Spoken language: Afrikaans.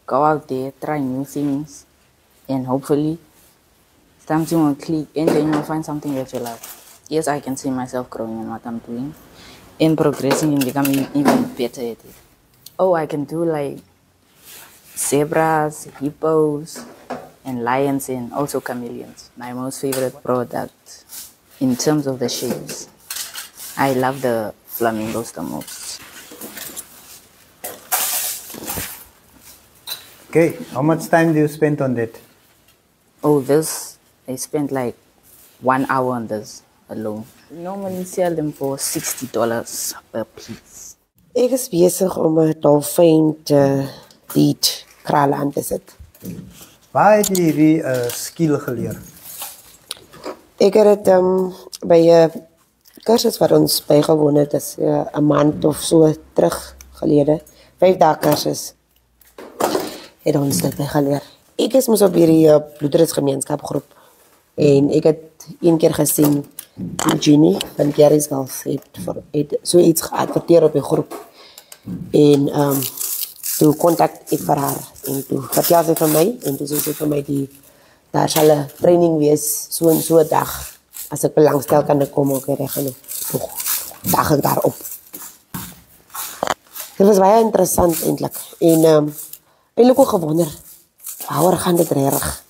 go out there, try new things, and hopefully something will click and then you'll find something that you love. Yes, I can see myself growing in what I'm doing and progressing and becoming even better at it. Oh, I can do like zebras, hippos, and lions, and also chameleons. My most favorite product in terms of the shapes. I love the flamingos the most. Okay, how much time do you spend on that? Oh, this, I spent like 1 hour on this alone. Normally sell them for $60 per piece. Ek is besig om 'n dolfyn te teach krale aan te sit. Waar het jy hierdie skill geleer? Ek het dit by 'n kursus wat ons bygewoon het, is 'n maand of so terug gelede. 5 dae kursus. Het ons dit geleer. Ek is mos op hierdie bloedrusgemeenskap groep en ek het een keer gesien Eugenie van Gary's Golf het so iets geadverteer op die groep en toe kontak ek vir haar en toe vertel sy vir my en toe sê sy vir my daar sal 'n training wees so en so 'n dag as ek belangstel kan ek kom ook reg en toe dag ek daarop. Dit was baie interessant eintlik en eintlik ook gewonder waaroor gaan dit reg.